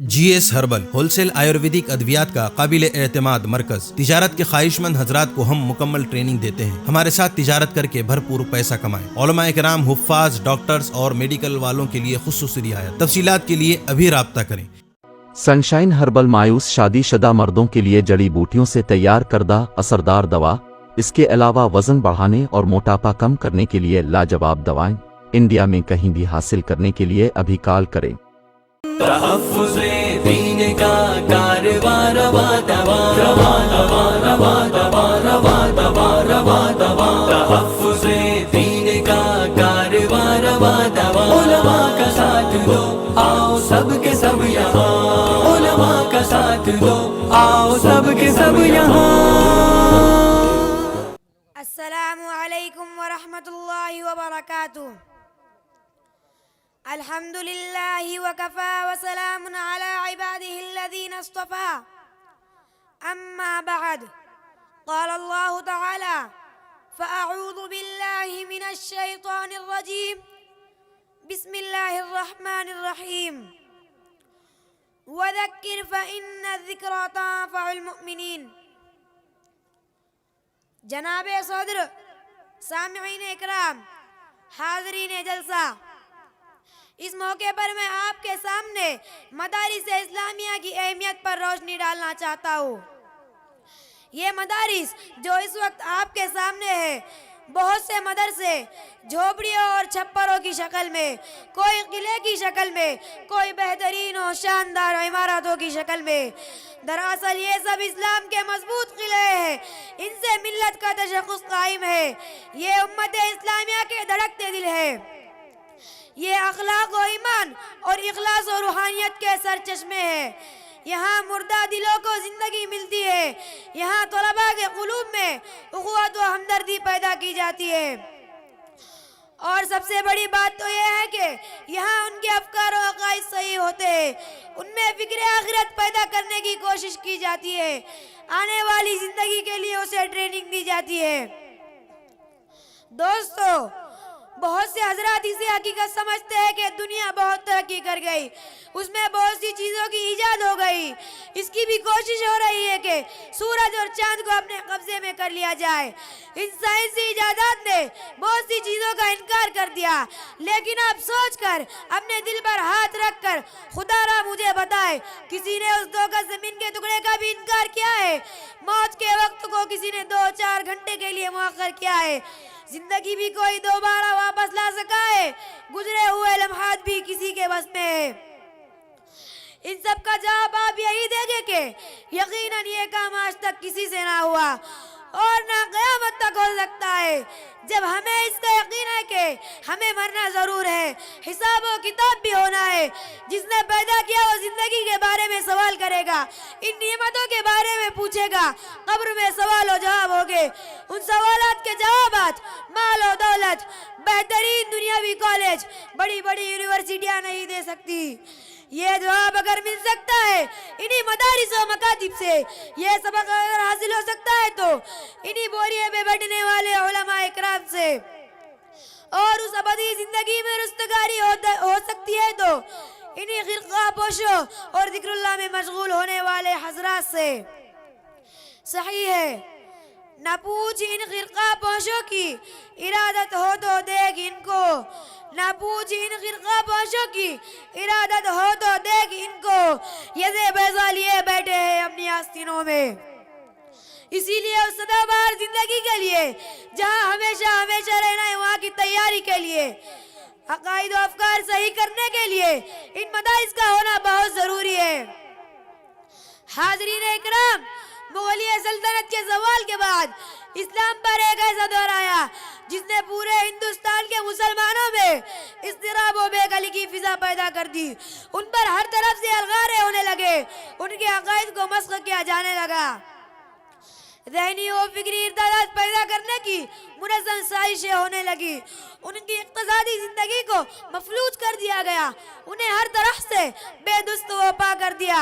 GS herbal wholesale Ayurvedic अद्वियात का काबिल एतमाद मरकज। तिजारत के ख्वाहिशमंद हजरात को हम मुकम्मल ट्रेनिंग देते हैं। हमारे साथ तिजारत करके भरपूर पैसा कमाएं। उलमा इकराम, हुफ्फाज, डॉक्टर्स और मेडिकल वालों के लिए खुसूसी रियायत। तफसीलात के लिए अभी राब्ता करें। सनशाइन हर्बल मायूस शादीशुदा मर्दों के लिए जड़ी बूटियों से तैयार करदा असरदार दवा। इसके अलावा वजन बढ़ाने और मोटापा कम करने के लिए लाजवाब दवाएं इंडिया में कहीं भी हासिल करने के लिए अभी कॉल करें। तहफ़्फ़ुज़े दीन का कारवां रवा दवा रवा दवा रवा दवा रवा दवा रवा दवा। तहफ़्फ़ुज़े दीन का कारवां रवा दवा। उलमा का साथ दो आओ सबके सब यहाँ। उलमा का साथ दो आओ सबके सब यहाँ। अस्सलामु अलैकुम व रहमतुल्लाहि व बरकातुहू। अल्हम्दुलिल्लाहि व कफ़ा व सलामुन अला इबादिहिल्लज़ीना इस्तफ़ा। अम्मा बअद, क़ाल अल्लाहु तआला फ़अऊज़ु बिल्लाहि मिनश शैतानिर रजीम। बिस्मिल्लाहिर रहमानिर रहीम। वज़क्किर फ़इन्न ज़िक्रा तंफ़उल मुमिनीन। जनाबे सदर, सामिईन इकराम, हाज़रीन जलसा, इस मौके पर मैं आपके सामने मदारिस इस्लामिया की अहमियत पर रोशनी डालना चाहता हूँ। ये मदारिस जो इस वक्त आपके सामने है, बहुत से मदरसे झोपड़ियों और छप्परों की शक्ल में, कोई किले की शक्ल में, कोई बेहतरीन और शानदार इमारतों की शक्ल में। दरअसल ये सब इस्लाम के मजबूत किले हैं। इनसे मिल्लत का तशख़्ख़ुस कायम है। ये उम्मत इस्लामिया के धड़कते दिल है। ये अखलाक और ईमान और इखलास और रूहानियत के सरचश्मे है। यहाँ मुर्दा दिलों को जिंदगी मिलती है। यहाँ तलबा के क़ुलूब में उख़्वत व हमदर्दी पैदा की जाती है। और सबसे बड़ी बात तो यह है कि यहाँ उनके अफ़कार और अक़ाइद सही होते हैं। उनमें फ़िक्र आखिरत पैदा करने की कोशिश की जाती है। आने वाली ज़िंदगी के लिए उसे ट्रेनिंग दी जाती है। दोस्तों, बहुत से हजरात इसे हकीकत समझते हैं कि दुनिया बहुत तरक्की कर गई, उसमें बहुत सी चीज़ों की ईजाद हो गई। इसकी भी कोशिश हो रही है कि सूरज और चांद को अपने कब्जे में कर लिया जाए। इन साइंसी इजादात ने बहुत सी चीज़ों का इनकार कर दिया। लेकिन आप सोचकर, अपने दिल पर हाथ रखकर, खुदारा मुझे बताए, किसी ने उस 2 गज ज़मीन के टुकड़े का भी इनकार किया है? मौत के वक्त को किसी ने 2-4 घंटे के लिए मुअख्खर किया है? जिंदगी भी कोई दोबारा वापस ला सका है? गुजरे हुए लम्हात भी किसी के बस में है? इन सब का जवाब आप यही देंगे कि यकीनन ये काम आज तक किसी से ना हुआ और ना क़यामत तक हो सकता है। जब हमें इसका यकीन है कि हमें मरना ज़रूर है, हिसाब और किताब भी होना है। जिसने पैदा किया वो ज़िंदगी के बारे में सवाल करेगा, इन नियमतों के बारे में पूछेगा। कब्र में सवाल और जवाब होंगे। उन सवालात के जवाबात माल और दौलत, बेहतरीन दुनियावी कॉलेज, बड़ी बड़ी यूनिवर्सिटियाँ नहीं दे सकती। ये जवाब अगर मिल सकता है इन्हीं मदारिस और मकातिब से, ये सबक अगर हासिल हो सकता है तो इन्हीं बोरिये में बैठने वाले उलमा इकराम से, और उस अबदी जिंदगी में रुस्तगारी हो सकती है तो इन्हीं खिरका पोशों और जिक्रुल्लाह में मशगूल होने वाले हजरात से। सही है, न पूछ इन खिरका पोशों की इरादत हो तो देख इनको। न पूछ इन खिरका पोशों की इरादत हो तो देख इनको। ये बैजा लिए बैठे हैं अपनी आस्तीनों में। इसीलिए उस सदाबहार जिंदगी के लिए जहाँ हमेशा हमेशा रहना है, वहाँ की तैयारी के लिए, अकायद और अफकार सही करने के लिए इन मदारिस का होना बहुत जरूरी है। हाज़रीन इकराम, मुग़लिया सल्तनत के ज़वाल के बाद इस्लाम पर एक ऐसा दौर आया जिसने पूरे हिंदुस्तान के मुसलमानों में इज़्तिराब और बेकली की फिजा पैदा कर दी। उन पर हर तरफ से अलगारे होने लगे। उनके अकायद को मस्ख़ किया जाने लगा। ज़हनी और फिक्री इर्दादात पैदा करने की मुनज़्ज़म साजिशें होने लगी। उनकी इक़्तिसादी ज़िंदगी को मफलूज कर दिया गया। उन्हें हर तरह से बेदुस्त व पा कर दिया।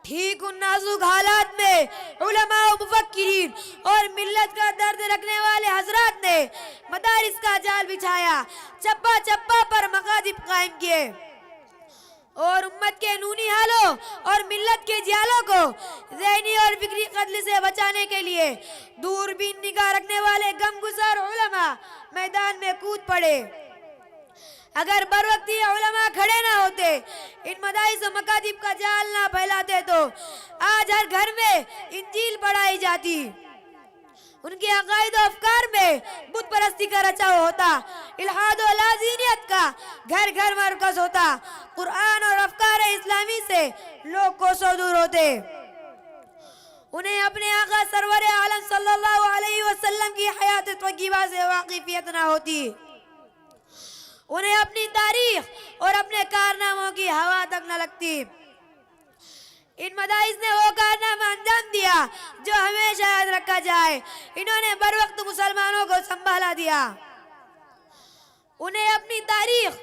ठीक उन नाजुक हालात में उलमा और मुफक्किरीन और मिल्लत का दर्द रखने वाले हजरात ने मदारिस का जाल बिछाया, चप्पा चप्पा पर मकातिब कायम किए और उम्मत के नूर और मिल्लत के जियालों को ज़हनी और फिक्री कत्ल से बचाने के लिए दूरबीन निगाह रखने वाले गमगुसार उलमा मैदान में कूद पड़े। अगर बर वक्त ये उलमा खड़े ना होते, इन मदारिस और मकातिब का जाल ना फैलाते, तो आज हर घर में इंजील पढ़ाई जाती, उनके अकायद और अफकार में बुत परस्ती का रचाव होता, इल्हाद और लाजीनियत का घर घर मरकज होता, कुरान और अफकार इस्लामी से लोग कोसों दूर होते। उन्हें अपने आका सरवर आलम सल्लल्लाहु अलैहि वसल्लम की हयात तय्यबा से वाकिफियत ना होती, उन्हें अपनी तारीख और अपने कारनामों की हवा तक न लगती। इन मदारिस ने वो कारनामा अंजाम दिया जो हमेशा याद रखा जाए। इन्होंने बर वक्त मुसलमानों को संभाला दिया, उन्हें अपनी तारीख,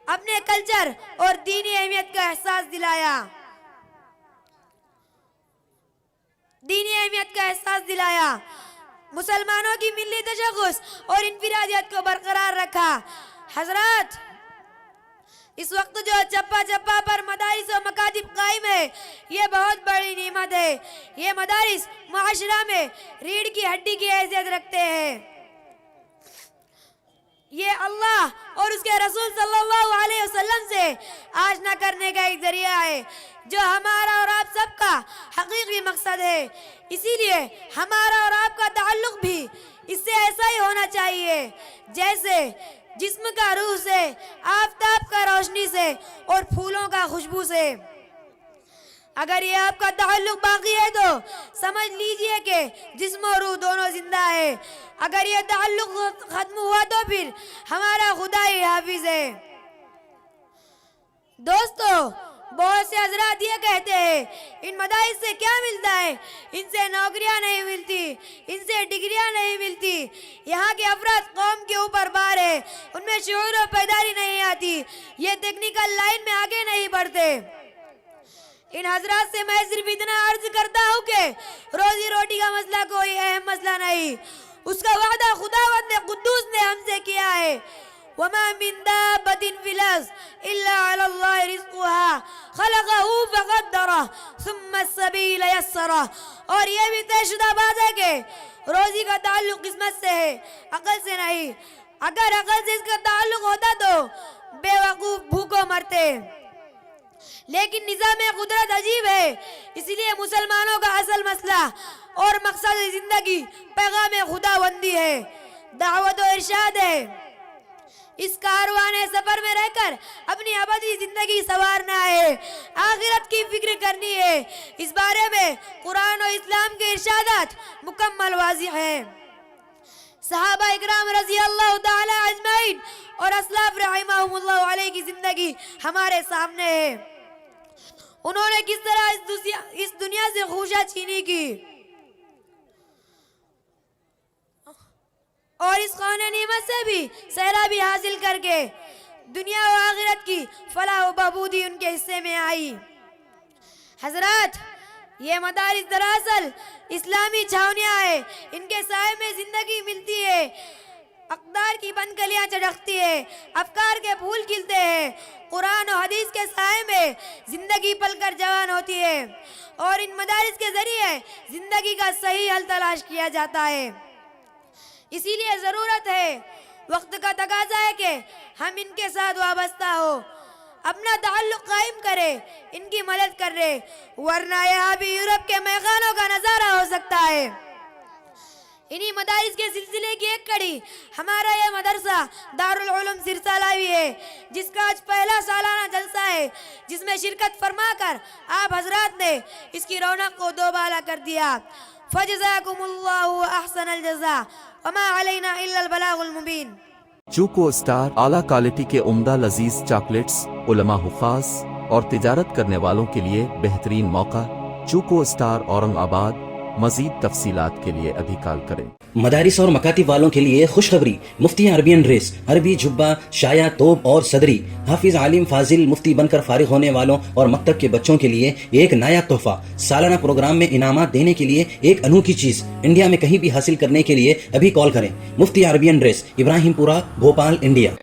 अपने कल्चर और दीनी अहमियत का एहसास दिलाया, दीनी अहमियत का एहसास दिलाया, मुसलमानों की मिल्ली तशख़्ख़ुस और इनफिरादियत को बरकरार रखा। हजरात, इस वक्त जो चप्पा चप्पा पर मदारिस और मकातिब कायम है, ये बहुत बड़ी नेमत है। ये मदारिस मुआशरा में रीढ़ की हड्डी की हैसियत रखते हैं। ये अल्लाह और उसके रसूल सल्लल्लाहु अलैहि वसल्लम से आशना करने का एक जरिया है, जो हमारा और आप सबका हकीकी मकसद है। इसीलिए हमारा और आपका ताल्लुक भी इससे ऐसा ही होना चाहिए जैसे जिस्म का रूह से, आफताब का रोशनी से और फूलों का खुशबू से। अगर ये आपका ताल्लुक बाकी है तो समझ लीजिए कि जिस्म और रूह दोनों जिंदा है। अगर ये ताल्लुक खत्म हुआ तो फिर हमारा खुदा ही हाफिज है। दोस्तों, बहुत से हजरात ये कहते हैं इन मदारिस से क्या मिलता है, इनसे नौकरियां नहीं मिलती, इनसे डिग्रियां नहीं मिलती, यहाँ के अफराद कौम के ऊपर बार है, उनमें शऊर और पैदारी नहीं आती, ये टेक्निकल लाइन में आगे नहीं बढ़ते। इन हजरात से मैं सिर्फ इतना अर्ज करता हूँ कि रोजी रोटी का मसला कोई अहम मसला नहीं, उसका वादा खुदावंद ने कुद्दूस ने हमसे किया है। वमा मिन दाब्बतिन फिल अर्ज़ इल्ला अलल्लाहि रिज़्क़ुहा खलक़हु फ़क़द्दरह सुम्मा अस्सबील यस्सरह। और ये भी तयशुदा बात है कि रोजी का ताल्लुक किस्मत से है, अकल से नहीं। अगर अकल से इसका ताल्लुक होता तो बेवकूफ भूखों मरते। लेकिन निज़ाम कुदरत अजीब है, इसलिए मुसलमानों का असल मसला और मकसद जिंदगी पैगाम खुदाबंदी है, दावत और इरशाद है। इस कारवाने सफर में रहकर अपनी अबदी जिंदगी संवारना है, आखिरत की फिक्र करनी है। इस बारे में कुरान और इस्लाम के इरशादात मुकम्मल वाज़िह है। सहाबा इकराम रज़ी अल्लाह ताला अजमाइन और असलाफ रहमहुमुल्लाह अलैहि की जिंदगी हमारे सामने है। उन्होंने किस तरह इस दुनिया से खुशा छीनी की और इस खाने नीमत से भी सहराबी हासिल करके दुनिया और आखिरत की फलाह व बहबूदी उनके हिस्से में आई। हजरात, ये मदारिस दरअसल इस्लामी छावनियाँ है, इनके साए में जिंदगी मिलती है, अक़दार की बनकलियाँ चढ़कती है, अफकार के फूल खिलते हैं, कुरान और हदीस के साए में जिंदगी पलकर जवान होती है और इन मदारिस के जरिए जिंदगी का सही हल तलाश किया जाता है। इसीलिए ज़रूरत है, वक्त का तकाजा है कि हम इनके साथ वाबस्ता हो, अपना ताल्लुक कायम करे, इनकी मदद कर रहे, वरना यहाँ भी यूरोप के मैखानों का नज़ारा हो सकता है। इन्हीं मदारिस के सिलसिले की एक कड़ी हमारा यह मदरसा दारुल उलूम सिरसालावी है, जिसका आज पहला सालाना जलसा है, जिसमें शिरकत फरमाकर आप हजरात ने इसकी रौनक को दोबाला कर दिया। फजज़ाकुमुल्लाहु अहसनल जज़ा वमा अलैना इल्लल बलागुल मुबीन। चूको स्टार आला क्वालिटी के उम्दा लजीज चॉकलेट्स, उलमा हुफ़ाज़ और तिजारत करने वालों के लिए बेहतरीन मौका। चूको स्टार औरंगाबाद। मज़ीद तफसीलात के लिए अभी कॉल करें। मदारिस और मकातिब वालों के लिए खुशखबरी, मुफ्ती अरबियन ड्रेस, अरबी जुब्बा, शाया, तोब और सदरी, हाफिज आलिम फाजिल मुफ्ती बनकर फारिग होने वालों और मकतब के बच्चों के लिए एक नया तोहफा। सालाना प्रोग्राम में इनामात देने के लिए एक अनोखी चीज इंडिया में कहीं भी हासिल करने के लिए अभी कॉल करें। Mufti Arabian dress, Ibrahimpura, Bhopal, India.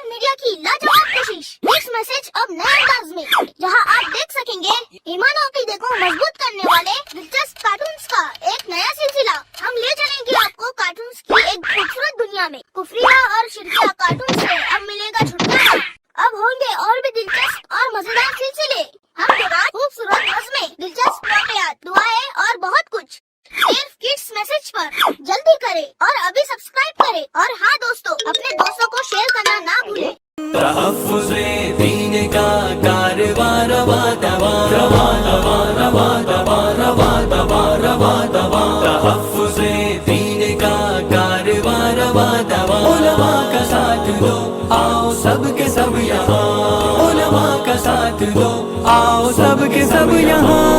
Media की लाजवाब कोशिश, नेक्स्ट मैसेज अब नए अंदाज में, जहां आप देख सकेंगे ईमान और अकीदे को मजबूत करने वाले दिलचस्प कार्टून्स का एक नया सिलसिला। हम ले चलेंगे आपको कार्टून्स की एक खूबसूरत दुनिया में। कुफरिया और शिरकिया कार्टून से अब मिलेगा छुटकारा। अब होंगे और भी दिलचस्प और मजेदार सिलसिले। हम खूबसूरत नज़्में, दिलचस्प वाक़यात, दुआएं और बहुत कुछ सिर्फ किड्स मैसेज पर। जल्दी करें और अभी सब्सक्राइब करें। और हाँ दोस्तों, अपने दोस्तों को शेयर करना ना भूलें। तहफ़्फ़ुज़े दीन का कारवां रवा दवा रवा दवा रवा दवा रवा दवा रवा दवा। तहफ़्फ़ुज़े दीन का कारवां रवा दवा। उलमा का साथ दो, आओ सब के सब यहाँ। उलमा का साथ दो, आओ सब के सब यहाँ।